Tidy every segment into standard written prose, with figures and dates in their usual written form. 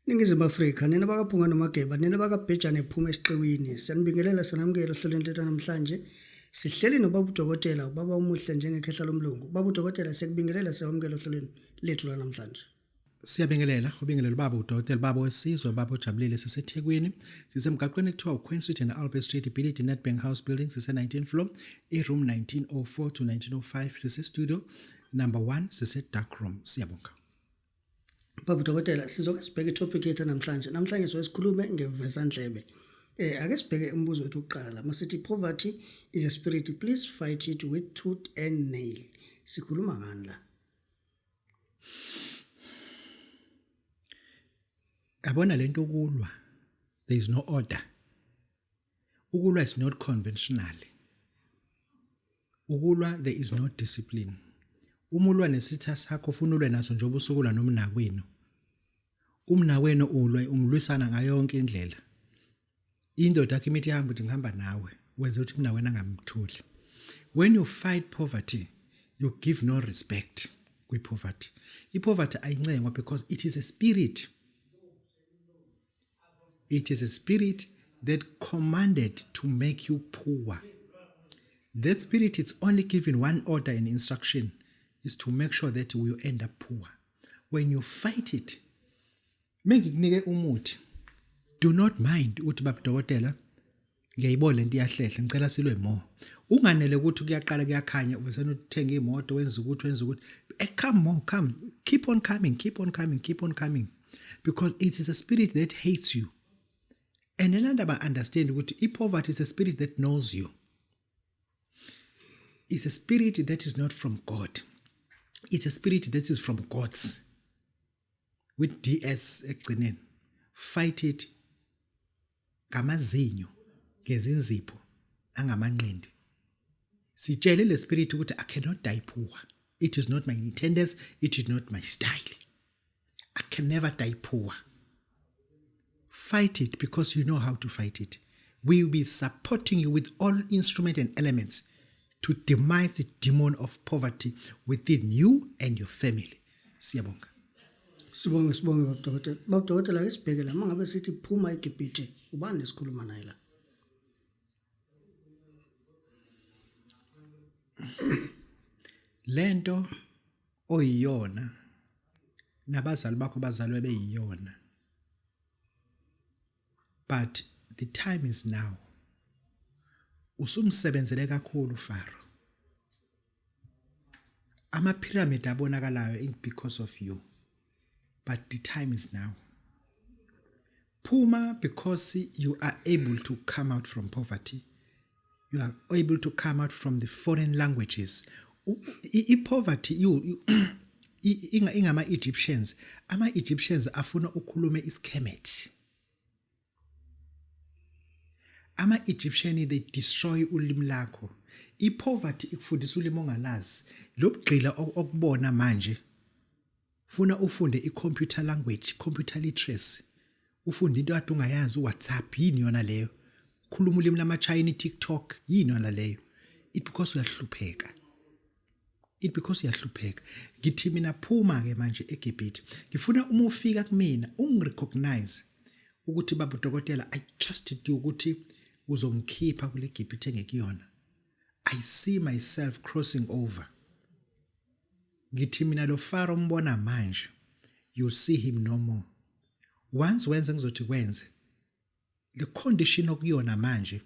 Ningizimu Afrika nina bakaphunga nomageba nina bakabhejane ephuma esiqiwini sanibingelela sanamukela ohlelweni lethu namhlanje sihleli noBabu Dokotela ubaba umuhle njengekhehla lomlungu. Babu Dokotela sekubingelela sewamukela ohlelweni lethu namhlanje. Siyabingelela ubingelelo Babu Dokotela babo wesizwe babo ojabulile siseThekwini sisemgaqweni ekuthiwa uQueen Street and Albert Street Ability Nedbank House Building sise 19th floor room 1904 to 1905 sise studio number 1 sise dark room. Siyabonga Babu Dokotela sizoke sibheke itopic yethu namhlanje. Namhlanje sikhulume ngevezandlebe. Ake sibheke umbuzo wethu oqala la. Masithi poverty is a spirit, please fight it with tooth and nail. Sikhuluma ngani la? Abona lento ukulwa, there is no order. Ukulwa is not conventional. Ukulwa there is no discipline. Umulwa nesitha sakho ufuna ulwe naso njengoba usukulwa nomnakwenu. Umnakwenu ulwe umlwisana ngayo yonke indlela. Indoda yakhe imithi ihamba uthi ngihamba nawe wenze ukuthi umnakwenu angamthuli. When you fight poverty, you give no respect kwi poverty. I-poverty ayincengwa because it is a spirit. It is a spirit that commanded to make you poor. That spirit is only given one order and instruction, is to make sure that you end up poor. When you fight it, mengikunike umuthi, do not mind uthi Babu Dokotela ngiyayibona lento iyahlehla ngicela silwe more. Unganele ukuthi kuyaqala kuyakhanya ubesena uthenga imoto wenza ukuthi come more, come, keep on coming because it is a spirit that hates you. And another understand ukuthi poverty is a spirit that knows you. It's a spirit that is not from God. It's a spirit that is from gods. With DS ekugcineni. Fight it ngamazinyo, ngezinzipho, angamanqindi. Sitshele le spirit ukuthi I cannot die poor. It is not my intendence, it is not my style. I can never die poor. Fight it because you know how to fight it. We will be supporting you with all instruments and elements to demise the demon of poverty within you and your family. Siyabonga. Sibonge Babu Dokotela. Babu Dokotela ke sibheke la mangabe sithi phuma eGibhithe ubani lesikhuluma naye la? Lento oyiyona nabazali bakho bazalwe beyiyona. But the time is now. Usumsebenzele kakhulu Faro. Ama pyramid abonakalayo because of you. But the time is now. Puma because you are able to come out from poverty. You are able to come out from the foreign languages. Poverty you ingama Egyptians. Ama Egyptians afuna ukhulume iSkemet. Ama-Egyptian, they destroy ulimi lakho. I-poverty ikufundisa ulimi ongalazi. Lobugqila okubona manje. Funa ufunde i-computer language, computer literacy. Ufunde into ade ungayazi uWhatsApp yini yona leyo. Khuluma ulimi lama-China, TikTok yini yona leyo. It because uyahlupheka. Ngithi mina phuma ke manje eGibhithe. Ngifuna uma ufika kumina ungirecognize ukuthi Babu Dokotela I trusted you ukuthi uzongikhipha kule Gibhithe ngekuyona. I see myself crossing over. Ngithi mina lo Faro mbona manje, you'll see him no more. Once wenze ngizothi kwenze, le condition okuyona manje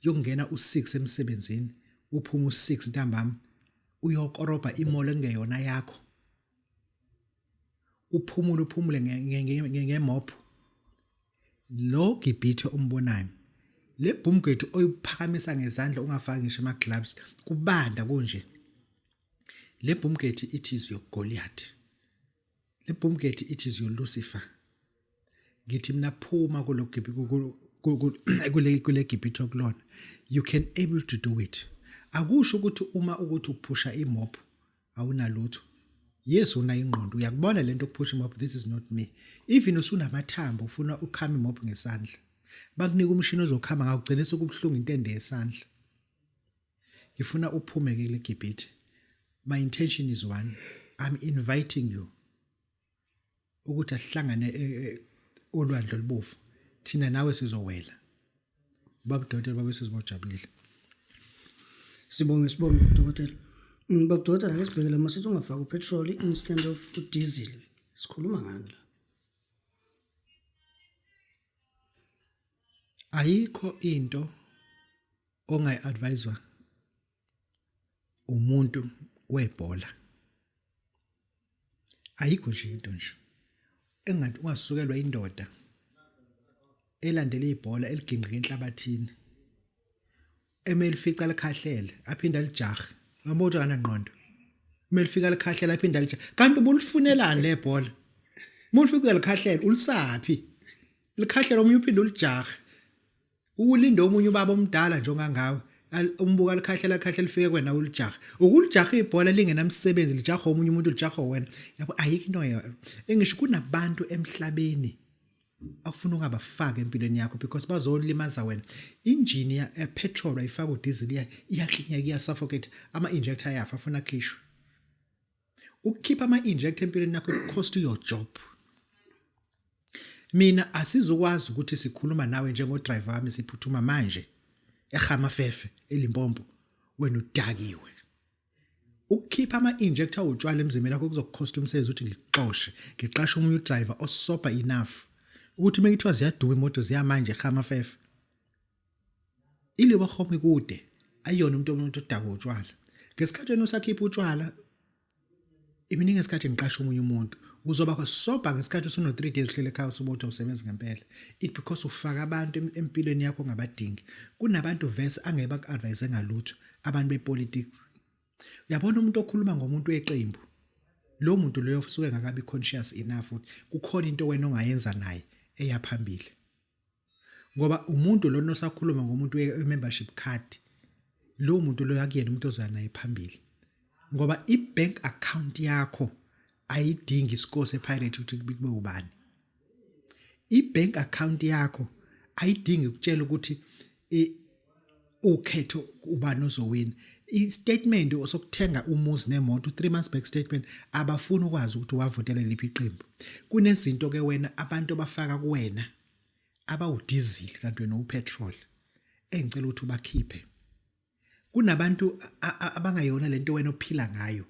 yokungena u6 emsebenzini, uphuma u6 ntambama, uyokoroba imolo engeyona yakho. Uphumule ngemopho. Lo Gibhithe ombonayo le boomgate oyiphakamisa ngezandla ungafaki ngisho ama gloves kubanda konje. Le boomgate it is your Goliath. Le boomgate it is your Lucifer. Ngithi mina phuma kule Gibhithe okulona. You can able to do it. Akusho ukuthi uma ukuthi uphusha imopho awunalutho. Yes una ingqondo uyakubona lento ukuphusha imopho, this is not me. Even usunamathambo ufuna ukhama imopho ngesandla. Bakunika umshini ozokhama ngakugcina sekubhlungu intende yesandla. Ngifuna uphume ke le Gibhithe. My intention is one. I'm inviting you ukuthi ahlangane olwandle olubovu thina nawe sizowela. Babu Dokotela babe sizobojabulile. Sibonge Babu Dokotela. Babu Dokotela ake sibhekele masithi ungafaka upetrol instead of diesel. Sikhuluma ngani la? Ayikho into ongayi-advisewa umuntu webhola. Ayikho nje into nje. Engathi ungasukelwa indoda elandela ibhola eliginqika enhlabathini. Emeli fica lekhahlele aphinda lijahe. Ngamoto kanangqondo. Emeli fika lekhahlele aphinda lijahe. Kanti ubulifunelani lebhola? Mulifika lekhahlele ulisaphi? Lekhahlele omunye uphinda ulijahe. Ulinde omunye ubaba omdala njengangawe. Umbuka lekhahlele lifike kwena ulijaha. Ukulijaha ibhola lingenamsebenzi lijaha omunye umuntu lijaha wena. Yabo ayikho into engisho kunabantu emhlabeni akufuna ungabafaka empilweni yakho because bazolimaza wena. Injini ya petrol ayifaka udiesel iyaklinyeka iyasuffocate ama injector yafa afuna khishwe. Ukukhipha ama injector empilweni yakho cost your job. Mina asizokwazi ukuthi sikhuluma nawe njengo driver wami siphuthuma manje eGamafefe eLimpompo wena udakiwe. Ukukhipha ama injector utshwala emzimbeni wakho kuzokukhosta umsebenzi ukuthi ngikuxoshe ngiqashe umunye udriver osoba enough ukuthi mekuthiwa ziyaduma imoto ziyamanje eGamafefe ile bahome kude ayona umuntu odaka utshwala ngesikhathi wena usakhipha utshwala iminingi ngesikhathi ngiqashe umunye umuntu uzoba kwasoba ngesikhathi usuno 3 days uhlele ekhaya usubothi usebenza ngempela. It because ufaka abantu empilweni yakho ngabadingi. Kunabantu verse angeba ku-advise ngalutho abantu bepolitics. Uyabona umuntu okhuluma ngomuntu weqembu. Lo muntu loyo usuke ngakabi conscious enough ukuthi kukhona into wena ongayenza naye eyaphambili. Ngoba umuntu lo nosakhuluma ngomuntu we-membership card. Lo muntu loyo akuyena umuntu ozoya naye phambili. Ngoba i-bank account yakho ayidingi isikole sepirate ukuthi kube ubani. I-bank account yakho ayidingi ukutshela ukuthi ukhetho ubani ozowina. I-statement osokuthenga umuzi nemoto 3 months back statement abafuna ukwazi ukuthi wavotela liphi iqembu. Kunezinto ke wena abantu bafaka kuwena abawudiesel kanti wena upetrol engicela ukuthi ubakhiphe. Kunabantu abangayona lento wena ophila ngayo.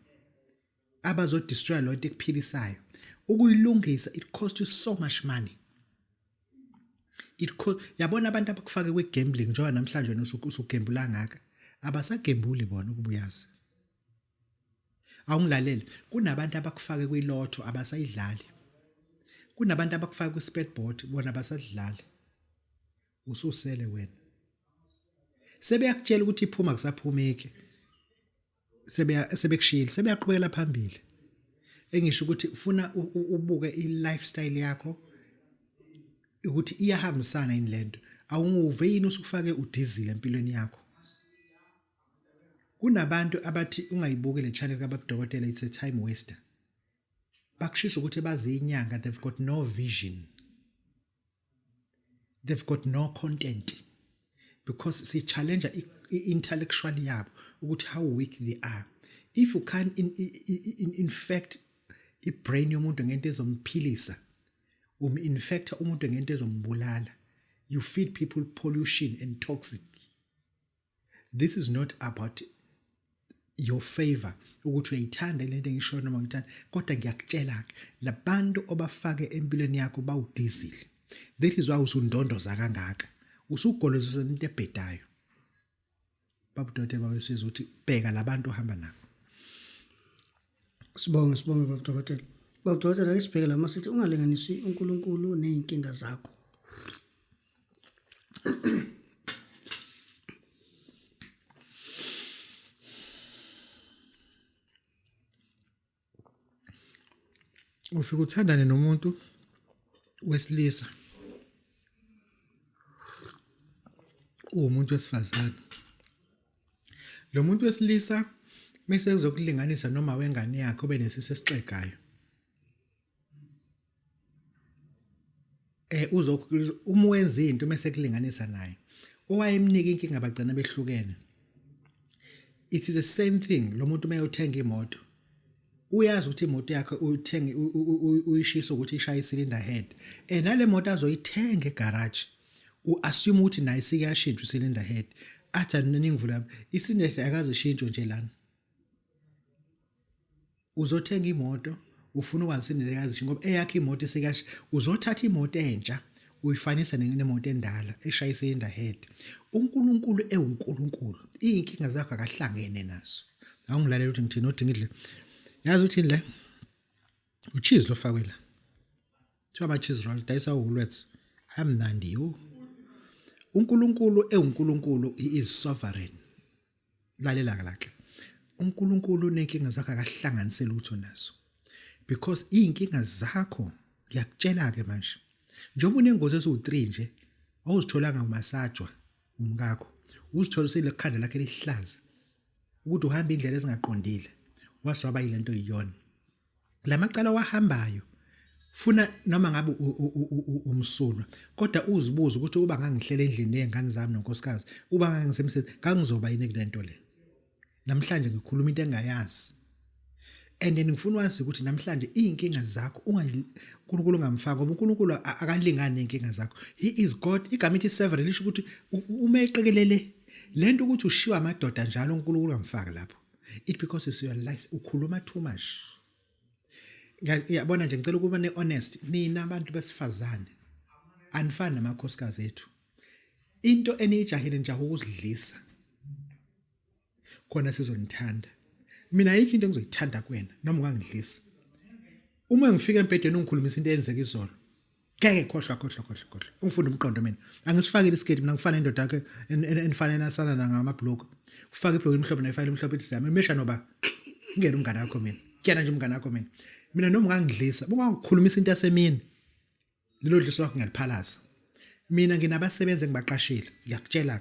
Abazo destroy lonto ekuphilisayo. Ukuyilungisa it cost you so much money. Yabona abantu abakufake kwe-gambling njengoba namhlanje wena usugembula ngaka. Abasagembuli bona ukubuyazi. Awungilalele. Kunabantu abakufake kwi-lotto abasayidlali. Kunabantu abakufake kwi-sportboard bona abasadlali. Ususele wena. Sebeyakutshela ukuthi iphuma kusaphumeki. Sebekushila sebeyaqhubekela phambili. Engisho ukuthi ufuna ubuke i-lifestyle yakho ukuthi iyahambisana yini lento. Awunguve yini usukufake udiesel empilweni yakho. Kunabantu abathi ungayibuki le channel kaBabu Dokotela it's a time waster. Bakushisa ukuthi bazi inyanga they've got no vision. They've got no content. Because si challenge intellectual yabo ukuthi how weak they are. If you can infect i-brain yomuntu ngento ezomphilisa, infecta umuntu ngento ezombulala, you feed people pollution and toxic. This is not about your favor ukuthi uyayithanda lento engisho noma ngithanda kodwa ngiyakutshela labantu obafake empilweni yakho bawudiesel. That is why usundondoza kangaka. Usugolozisa into ebhedayo. Babu Dokotela bawesiza ukuthi bheka labantu ohamba nabo. Sibonge Babu Dokotela. Babu Dokotela ake sibheke la masithi ungalinganisi uNkulunkulu nezinkinga zakho. Ufika uthandane nomuntu wesilisa. Umuntu wesifazane. Lo muntu wesilisa mase ezokulinganisa noma wengane yakhe obenesiso esixegayo. Uma wenza into mase kulinganisa naye. Owayemnika inkinga bagcina behlukene. It is the same thing lo muntu mayothenga imoto. uyazi ukuthi imoto yakhe uyithenge uyishisa ukuthi ishaye icylinder head nale moto azoyithenga egarage uassume ukuthi nayo sikuyashintsha icylinder head athi ningivula icylinder head akazishintsho nje lana uzothenga imoto ufuna ukwazi icylinder yakazishintsha ngoba eyakhe imoto isikasha uzothatha imoto entsha uyifanisa nemoto endala eshaya icylinder head uNkulunkulu ewuNkulunkulu inkinga zakho akahlangene nazo awungilalela ukuthi ngithini odingidle yazi uthini le ucheese lo fakwela thiwa ama cheese roll dayisa uWoolworths amnandi yo uNkulunkulu ewuNkulunkulu is sovereign lalela kalakhe uNkulunkulu nenkinga zakho akahlanganisela utho nazo because inkinga zakho ngiyakutshela ke manje njengoba unengozi esu3 nje awuzitholanga umasajwa umkakho uzithola selekhanda lakhe lihlaza ukuthi uhamba indlela ezingaqondile waswaba ilento iyona lamacala wahambayo funa noma ngabe umsulwa kodwa uzibuza ukuthi uba ngangihlela endlini nezingane zami nonkosikazi uba ngangisemsebenzi kangizoba yini kulento le namhlanje ngikhuluma into engayazi and then ngifuna wazi ukuthi namhlanje inkinga zakho uNkulunkulu ungamfaka ngoba uNkulunkulu akalingani nenkinga zakho he is God igama ithi several lisho ukuthi uma eqekelele lento ukuthi ushiwa amadoda njalo uNkulunkulu ungamfaka lapho it because it's your lies ukhuluma too much yabona nje ngicela ukuba ne-honest nina abantu besifazane anifani namakhosikazi ethu into enijahile nje ukuzidlisa khona sizonithanda mina ayikho into engizoyithanda kuwena noma ungangidlisa uma ngifika empedeni ungikhulumisa into eyenzeka izolo ngeke khohlwa ungifunda umqondo mina angisifakile isiketi mina ngifana indoda yakhe enifanele sana ngamabhloko ufaka ibhloko emhlophe nayifayile emhlophe ethi sami mesha noba ngene umngane wakho mina kuyana nje umngane wakho mina noma ungangidlisa ungangikhulumisa into yasemini lelo dliso lakho ngiyaliphalaza mina nginabasebenzi engibaqashile ngiyakutshela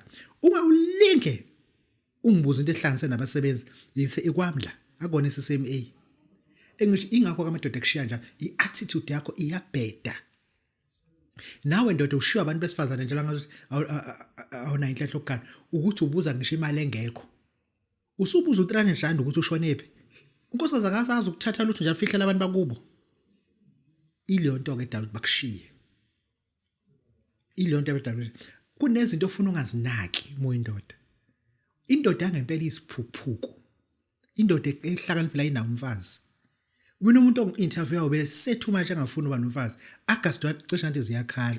ungawulinge ungibuza into ehlanganise nabasebenzi yise ikwamla akona iCCMA engisho ingakho kamadoda ekushiya njalo iattitude yakho iyabheda nawe ndoda ushiya abantu besifazane njalo ngathi awuna inhlahlo lokukhala ukuthi ubuza ngisho imali engekho usubuza u300 rand ukuthi ushonephi unkosikazi akasazi ukuthatha lutho njalo fihlela abantu bakubo ile nto ke edala ukuthi bakushiye ile nto edala kunezinto ofuna ungazinaki moyindoda indoda ngempela isiphuphuko indoda ehlakaniphela inawo umfazi mina umuntu ongi-interview ube sethu manje angafuni uba nomfazi August wacisha ngathi ziyakhala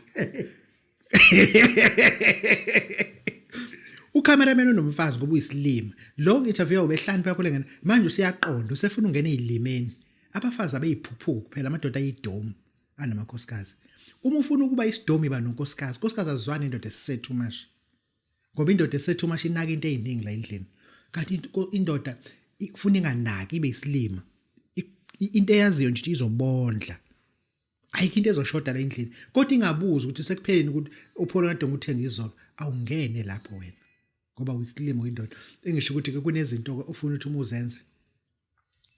ucameraman unomfazi ngoba uyisilima lo ngi-interview ube hlani phakho lengane manje usiyaqonda usefuna ungena ezilimeni abafazi abeyiphuphuko phela amadoda ayidomu anamakhosikazi uma ufuna ukuba isidomi ba nonkosikazi azizwana indoda esethu manje ngoba indoda esethu manje inaka into eziningi la endlini kanti indoda ifuna inganaki ibe isilima into eyaziyo nje izobondla ayikho into ezoshoda la endlini kodwa ingabuza ukuthi sekupheleni ukuthi upholo kade nguthenga izolo awungene lapho wena ngoba uyisilimo indoda engisho ukuthi kunezinto ofuna ukuthi umuzenze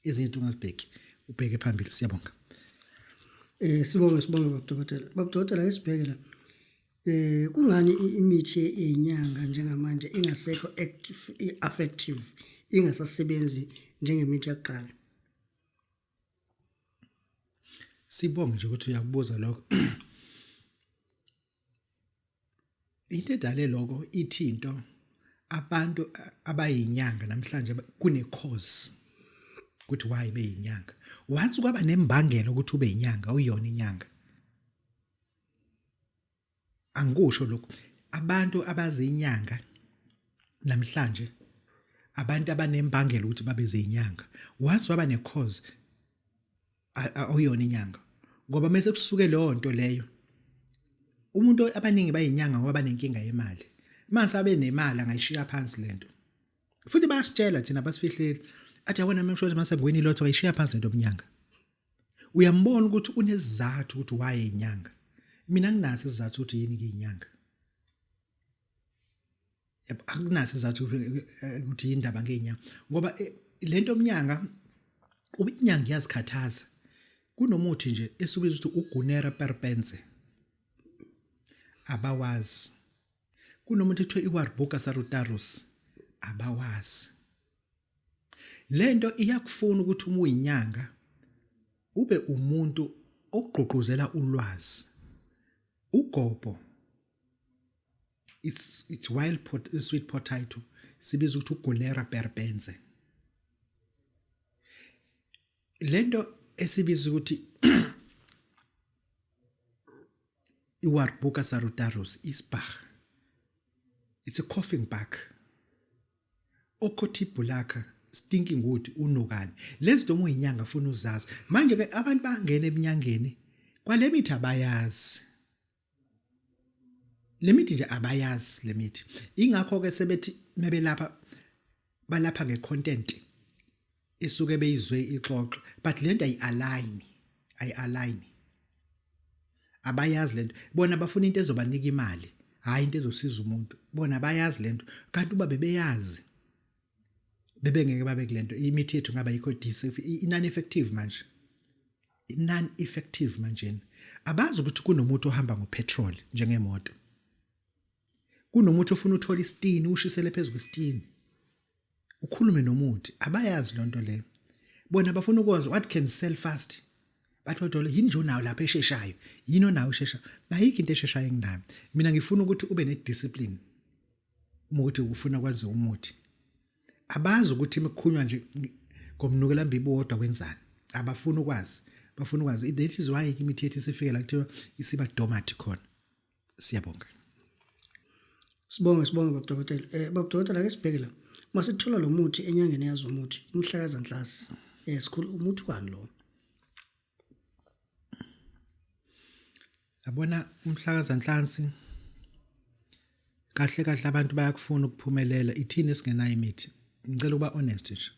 izinto ungazibheki ubheke phambili siyabonga sibonge Babu Dokotela ngesibheke la kungani imithi yenyanga njengamanje ingasekho effective ingasasebenzi njengemithi yaqala sibonge nje ukuthi uyakubuza lokho into edale lokho ithinto abantu abayinyanga namhlanje kune cause ukuthi why beyinyanga once kwaba nembangelo ukuthi ube inyanga uyona inyanga angikusho lokho abantu abazinyanga namhlanje abantu abanembangelo ukuthi babe zinyanga once waba ne cause awuyona inyanga ngoba mase kusuke leyo nto leyo umuntu abaningi bayinyanga ngoba banenkinga yemali mase abe nemali angayishiya phansi lento futhi bayasitshela thina basifihleli athi yabona manje mase ngweni lotho ayishiya phansi lento omnyanga uyambona ukuthi unesizathu ukuthi waye inyanga mina nginaso isizathu ukuthi yini iyinyanga akunaso isizathu ukuthi indaba ngeenyanga ngoba lento omnyanga ubinyanga iyazikhathaza kunomuthi nje esubiza ukuthi ugunera perpense abawazi kunomuthi ethiwa iwarbuka salutarus abawazi lento iyakufuna ukuthi uma uyinyanga ube umuntu ogqugquzela ulwazi. Ugobo it's sweet potato sibiza ukuthi ugunera berbenze. Lento esibiza ukuthi iwarbuka salutarus isbach. It's a coughing bug. Okhotibulaka stinking wood unokani. Lezi domo inyanga ufuna uzazi. Manje ke abantu bangena eminyangeni kwale mithi abayazi. Le mithi nje abayazi le mithi. Ingakho ke sebethi mebelapha balapha ngecontent isuke beyizwe ixoxo but lento ayi-align. Abayazi lento. Bona bafuna into ezobanika imali, hayi into ezosiza umuntu. Bona bayazi lento. Kanti uba bebeyazi bebengeke babe kulento. Imithi yethu ngaba yikho non-effective manje. Non-effective manje. Abazi ukuthi kunomuntu ohamba ngopetrol njengemoto. Kunomuntu ofuna uthola isitini ushisele phezulu kwesitini. Ukhulume nomuntu. Abayazi lonto leyo. Bona bafuna ukwazi what can sell fast. Bathi yini nje unawo lapha esheshayo. Yini onawo esheshayo. Ayikho into esheshayo enginayo. Mina ngifuna ukuthi ube nediscipline. Uma ukuthi ufuna kwazi umuthi. Abazi ukuthi imikhunywa nje ngomnukela mbibo wodwa kwenzani. Abafuna ukwazi. Bafuna ukwazi. That is why imithi yethu isifike la kuthiwa isiba dormant khona. Siyabonga. Sibonge Babu Dokotela. Babu Dokotela ake sibheke la. Masithola lo muthi enyangeni yazo umuthi umhlakazanhlasi. Sikhulu umuthi kwani lo? Yabona umhlakazanhlansi kahle abantu bayakufuna ukuphumelela ithini esingenayo imithi. Ngicela ukuba honest nje.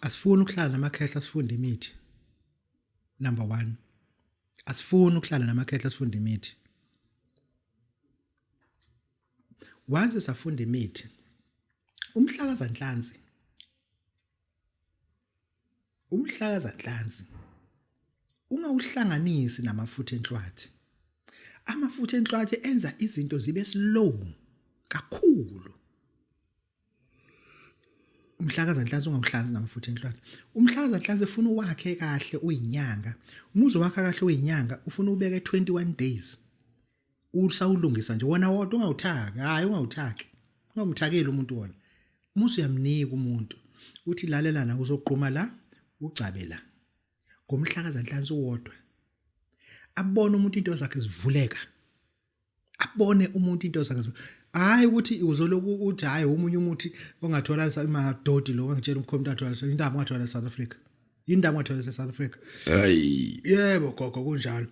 Asifuni ukuhlala namakhehla sifunde imithi. Number 1. Asifuni ukuhlala namakhehla sifunde imithi. Once safunda imithi umhlakazanhlansi ungawuhlanganisi namafutha enhlwathi. Amafutha enhlwathi enza izinto zibe slow kakhulu. Umhlakazanhlansi ungawuhlanganisi namafutha enhlwathi. Umhlakazanhlansi ufuna uwakhe kahle uyinyanga. Umuzo wakhe kahle uyinyanga ufuna ubeke 21 days. Usawulungisa nje wona wodwa ungawuthaki. Hayi ungawuthaki. Ungamthakeli umuntu wona. Umuso uyamnika umuntu. Uthi lalela na uzoqhuma la, ucabe la. Ngomhlakazanhlansi wodwa. Abone umuntu into zakhe zivuleka. Abone umuntu into zakhe. Hayi ukuthi uzoloku uthi hayi umunye umuthi ongathola emadodi lo ngitshela umkhombi athola indaba ongathola South Africa. Indaba ongathola South Africa. Hayi yebo gogo kunjalo.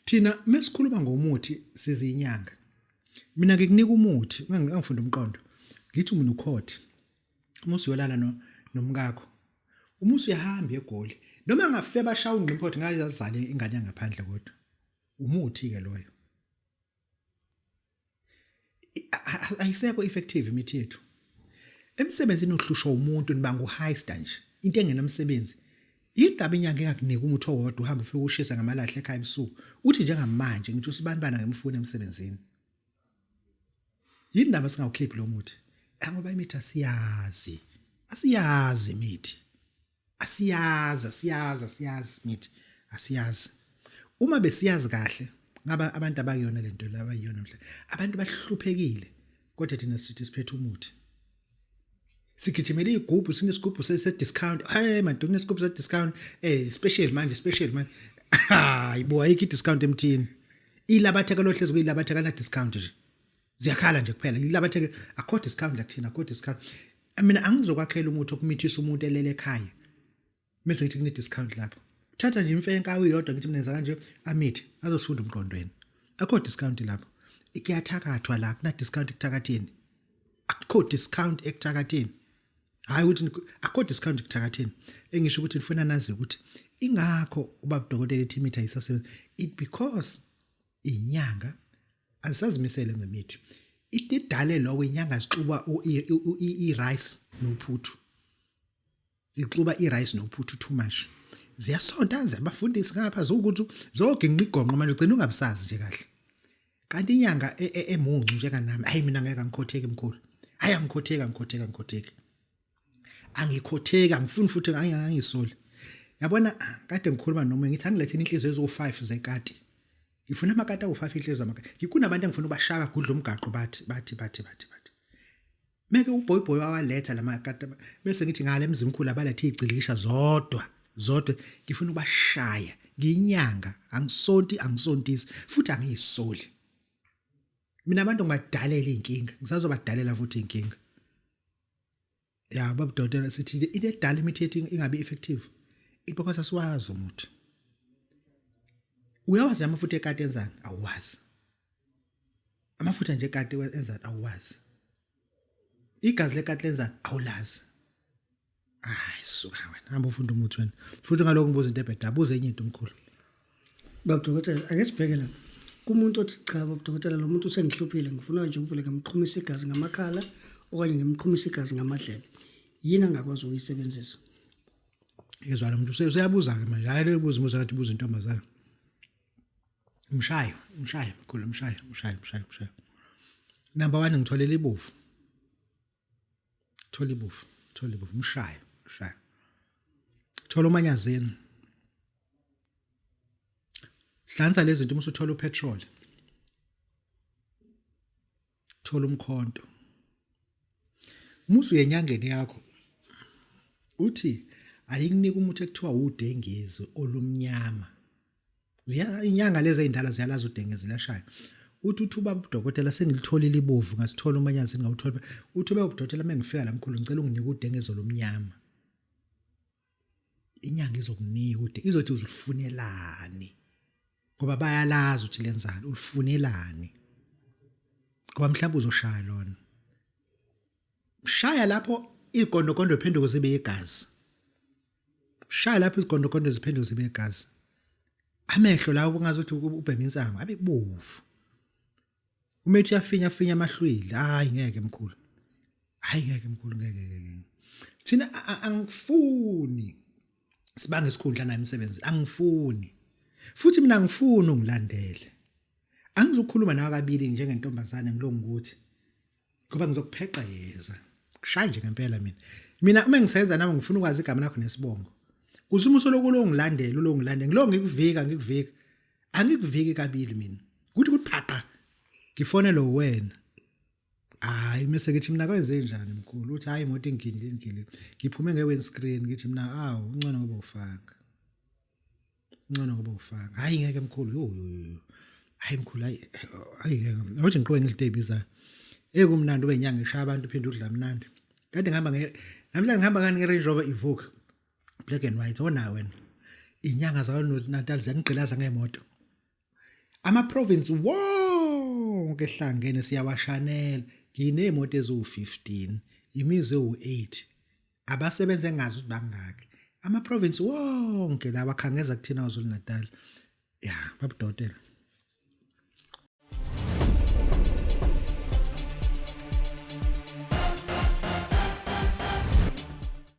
Thina mesikhuluma ngomuthi sizinyanga. Mina ngikunika umuthi, ngangifunda umqondo. Ngithi mina ukhothi. Umusi uyolala nomkakho. Umusi uyahamba eGoli. Noma ngafe bashaya ungqimphothi ngayazizale ingane yangaphandle kodwa. Umuthi ke loyo. Ayisekho effective imithi yethu. Emsebenzini ohlushwa umuntu nibanga uhighster nje. Into engenomsebenzi. Indaba inyanga engakunika umuthi owodwa uhamba ufike ushisa ngamalahle ekhaya ebusuku. Uthi njengamanje ngithi usibanibana ngemfuna emsebenzini. Indaba singawukhiphi lo muthi. Ngoba imithi asiyazi. Asiyazi imithi. Asiyazi imithi. Asiyazi. Uma besiyazi kahle ngaba abantu abayona lento la abayona mhla. Abantu bahluphekile kodwa thina sithi siphethe umuthi. Sigijimele igubhu sinesigubhu se-discount. Hayi madodana nesigubhu se-discount. Special manje. Hayibo ayikho i-discount emthini. Ilabatheka lohlezi kuyilabatheka na discount nje. Ziyakhala nje kuphela. Ilabatheka akho discount la kuthina, akho discount. Mina angizokwakhela umuthi okumithisa umuntu elele ekhaya. Mase ngithi kune discount lapho. Thatha nje imfenka uyodwa ngithi mina nenza kanje amithi azosifunda umqondweni. Akho discount lapho. Ikiyathakathwa la kuna discount ekuthakatheni. Akho discount ekuthakatheni. Hayi ukuthi akho discount ekuthakatheni. Engisho ukuthi ngifuna nazi ukuthi ingakho uBabu Dokotela ethi imithi ayisasebenzi. It because inyanga azisazimisele ngemithi. Idale lokho inyanga zixuba i-rice nophuthu. Ixuba i-rice nophuthu too much. Ziyasonta ziyabafundisi ngapha zokuthi zoginqa igonqo manje ugcina ungabisazi nje kahle. Kanti inyanga emuncu njenganami hayi mina ngeke ngikhotheke emkhulu. Hayi ngikhotheka. angikhotheki angifuni futhi angisoli yabona kade ngikhuluma noma ngithi angiletheni inhliziyo ezo5 zekati ngifuna amakati awu5 inhliziyo amakati ngikunabantu engifuna ubashaka kudla umgaqo bathi meke uboyboy wawaletha lamakati bese ngithi ngale emzimkhulu abalethe izigilikisha zodwa ngifuna ubashaya ngiyinyanga angisontisi futhi angiyisoli mina abantu ngibadalela inkinga ngisazobadalela futhi inkinga ya Babu Dokotela sithi into edala imithetho ingabi effective because asiwazi umuntu uyawazi amafutha ekati enzani awazi amafutha nje ekati enzani awazi igazi lekati lenzani awulazi suka wena hamba ufunda umuthi wena futhi ngaloko ngibuza into ebheda abuze enye into omkhulu Babu Dokotela ake sibheke la kumuntu othi cha Babu Dokotela lo muntu usengihluphile ngifuna nje ukuvule ngamqhumisa igazi ngamakhala okanye ngimqhumisa igazi ngamadlebe yini angakwazi ukuyisebenzisa yezwa lo muntu useyabuza ke manje hayi lebuza umuza ngathi buza intombazana mshaya mkhulu mshaya number 1 ngitholela ibofu thola ibofu mshaya thola umanyazeni hlanza lezi zinto uma uthola upetrol thola umkhonto musu yenyangeni yakho uthi ayikunika umuthi ekuthiwa udengezi olumnyama inyanga lezi ezindala ziyalaza udengezi lashaya uthi Babu Dokotela sengilitholile ibovu ngasithola umanyazini ngawuthola uthi Babu Dokotela mengifika la mkhulu ngicela unginike udengezi olumnyama inyanga izokunika ude izothi uzifunelani ngoba bayalazi ukuthi lenzani ulifunelani ngoba mhlawumbe uzoshaya lona shaya lapho igondogondo iphenduka zibe igazi shaya lapho izigondogondo ziphenduka zibe igazi amehlo lawo kungazuthi ubhema insango abe bovu umethi yafinya amahlwili hayi ngeke mkhulu ngeke thina angifuni sibange isikhundla naye emsebenzi angifuni futhi mina ngifuni ungilandele angizokhuluma nawe kabili njengentombazane ngilongukuthi ngoba ngizokupheqeza kushaya nje ngempela mina uma ngisebenza nawe ngifuna ukwazi igama lakho nesibongo kuthi uma usoloko ngilongilande ngilo ngikuvika angikuviki kabili mina kuthi phaqa ngifone lo wena hayi mase ngithi mina kwenze njani mkhulu uthi hayi imoto engile ngiphume nge-windscreen ngithi mina ungcono ngoba ufanga hayi ngeke mkhulu hayi mkhulu hayi ngeke awuthi ngiqobe ngilite ibiza kumnandi ube inyanga ishaya abantu uphinde udla mnandi kade namhlanje ngihamba ngani nge-Range Rover Evoque black and white ona wena inyanga zawo Natal ziyangigqilaza ngemoto ama-province wonke ehlangene siyawashanela nginemoto eziwu-15 imizi ewu-8 abasebenze ngazi ukuthi bangaki ama-province wonke la bakhangeza kuthina KwaZulu Natal ya Babu Dokotela